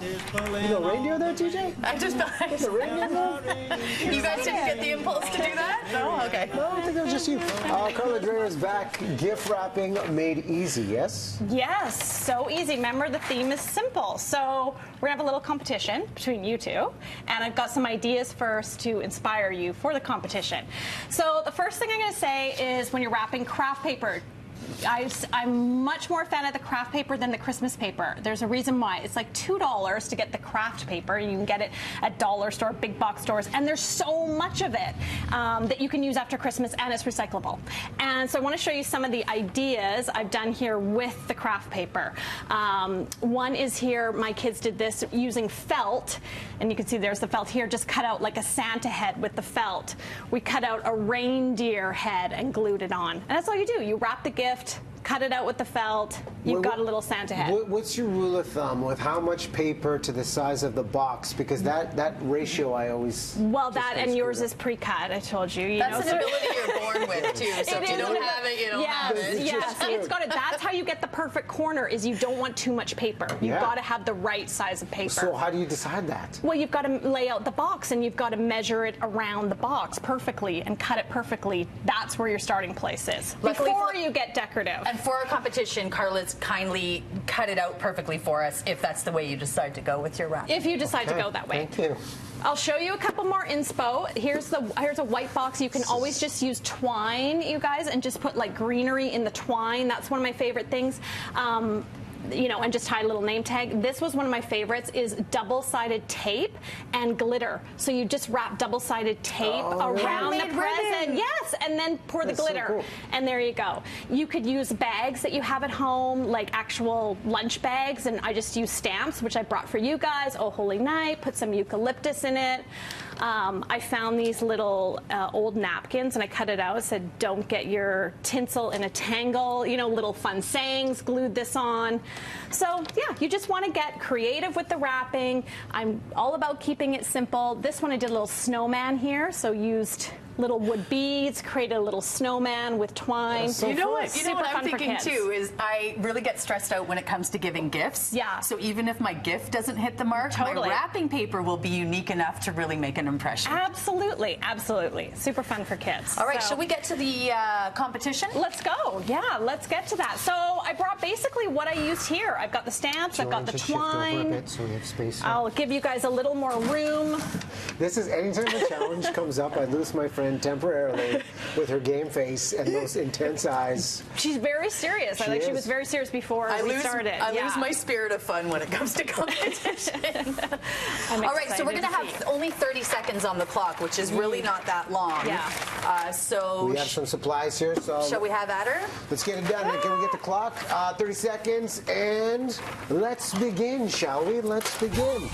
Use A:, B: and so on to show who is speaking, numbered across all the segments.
A: You know reindeer there, TJ?
B: I just thought.
A: There's a reindeer there?
B: You guys didn't get the impulse to do that? No? Okay.
A: No, I think it was just you. Karla Dreyer is back. Gift wrapping made easy, yes?
C: Yes, so easy. Remember, the theme is simple. So we're going to have a little competition between you two. And I've got some ideas first to inspire you for the competition. So the first thing I'm going to say is when you're wrapping craft paper, I'm much more a fan of the craft paper than the Christmas paper. There's a reason why. It's like $2 to get the craft paper. You can get it at dollar store, big box stores, and there's so much of it that you can use after Christmas, and it's recyclable. And so I want to show you some of the ideas I've done here with the craft paper. One is here, my kids did this using felt, and you can see there's the felt here, just cut out like a Santa head with the felt. We cut out a reindeer head and glued it on. And that's all you do. You wrap the gift, cut it out with the felt, you've got a little Santa head.
A: What's your rule of thumb with how much paper to the size of the box? Because that ratio I always...
C: Well, that and yours is pre-cut, I told you.
B: That's an ability you're born with, too. So if you don't have it, you don't have it.
C: Yes, it's got it. That's how you get the perfect corner, is you don't want too much paper. You've got to have the right size of paper.
A: So how do you decide that?
C: Well, you've got to lay out the box, and you've got to measure it around the box perfectly and cut it perfectly. That's where your starting place is, before you get decorative.
B: And for our competition, Karla's kindly cut it out perfectly for us if that's the way you decide to go with your wrap.
C: If you decide to go that way.
A: Thank you.
C: I'll show you a couple more inspo. Here's a white box. You can always just use twine, you guys, and just put like greenery in the twine. That's one of my favorite things. You know, and just tie a little name tag. This was one of my favorites, is double-sided tape and glitter. So you just wrap double-sided tape around the present. Yes, and then pour the glitter. So cool. And there you go. You could use bags that you have at home, like actual lunch bags, and I just use stamps, which I brought for you guys. Oh, Holy Night, put some eucalyptus in it. I found these little old napkins, and I cut it out. It said, don't get your tinsel in a tangle. You know, little fun sayings, glued this on. So, yeah, you just want to get creative with the wrapping. I'm all about keeping it simple. This one I did a little snowman here, so used little wood beads, created a little snowman with twine.
A: So
B: you know what I'm thinking too is I really get stressed out when it comes to giving gifts.
C: Yeah.
B: So even if my gift doesn't hit the mark, my wrapping paper will be unique enough to really make an impression.
C: Absolutely, absolutely. Super fun for kids.
B: All right, shall we get to the competition?
C: Let's go. Yeah, let's get to that. So I brought basically what I used here. I've got the stamps, I've got the twine.
A: Shift over a bit so we have space here.
C: I'll give you guys a little more room.
A: This is anytime a challenge comes up, I lose my friend temporarily with her game face and those intense eyes.
C: She's very serious. She was very serious before we started.
B: I lose my spirit of fun when it comes to competition. All right, so we're going to have only 30 seconds on the clock, which is really not that long.
C: Yeah.
B: So
A: we have some supplies here. So
B: shall we have at her?
A: Let's get it done. Can we get the clock? 30 seconds, and let's begin, shall we? Let's begin.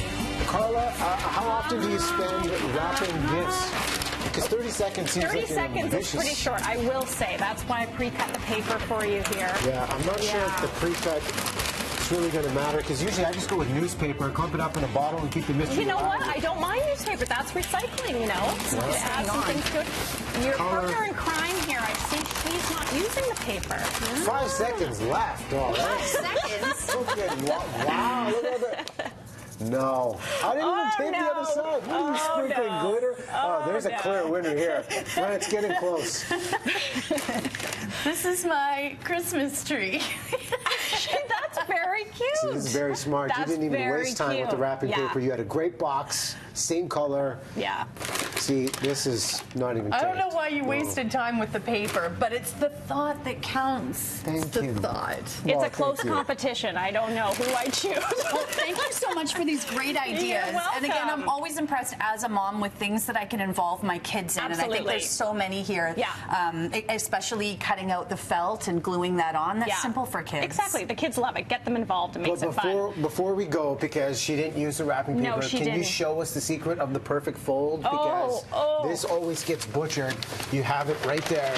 A: Karla, how often do you spend wrapping gifts? Because 30 seconds seems
C: 30
A: like
C: seconds is pretty short, I will say. That's why I pre-cut the paper for you here.
A: Yeah, I'm not sure if the pre-cut is really going to matter, because usually I just go with newspaper, clump it up in a bottle, and keep the mystery.
C: You know what? I don't mind newspaper. That's recycling, you know. So add some things to it. Your partner in crime here, I think she's not using the paper.
A: 5 seconds left. All right.
B: 5 seconds?
A: Okay. Wow, look at that. No. I didn't even take the other side. What are you sprinkling glitter? Oh, there's a clear winner here. Well, it's getting close.
B: This is my Christmas tree.
C: That's very cute.
A: See, this is very smart. You didn't even waste time with the wrapping paper. You had a great box, same color.
C: Yeah.
A: See, this is not even
B: I don't know why you wasted time with the paper, but it's the thought that counts.
A: Thank you.
B: The thought.
C: It's a close competition. I don't know who I choose.
B: Well, thank you so much for these great ideas.
C: You're welcome.
B: And again, I'm always impressed as a mom with things that I can involve my kids in.
C: Absolutely.
B: And I think there's so many here.
C: Yeah.
B: Especially cutting out the felt and gluing that on. That's simple for kids.
C: Exactly. The kids love it. Get them involved. It makes it fun.
A: Before we go, because she didn't use the wrapping paper,
C: No, she
A: can you
C: didn't.
A: show us the secret of the perfect fold? Because this always gets butchered. You have it right there.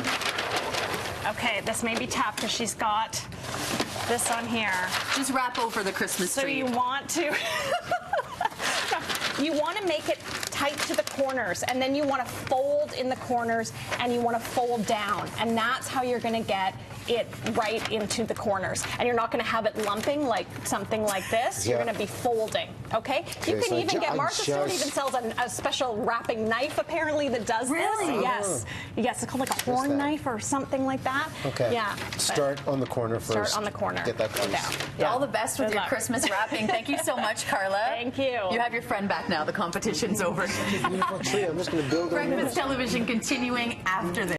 C: Okay, this may be tough because she's got this on here.
B: Just wrap over the Christmas tree.
C: So you want to... You want to make it tight to the corners, and then you want to fold in the corners, and you want to fold down, and that's how you're going to get it right into the corners. And you're not going to have it lumping like something like this. You're going to be folding, okay? You can
A: so
C: even get, Martha Stewart even sells a special wrapping knife apparently that does this.
B: Really?
C: Yes. Yes, it's called like a horn knife or something like that.
A: Okay.
C: Yeah.
A: Start on the corner first.
C: Start on the corner.
A: Get that
C: Go
A: close.
C: down.
B: Yeah. All the best with your Christmas wrapping. Thank you so much, Karla.
C: Thank you.
B: You have your friend back now. The competition's over.
A: Beautiful tree. I'm just going to build on
B: Breakfast television continuing after this.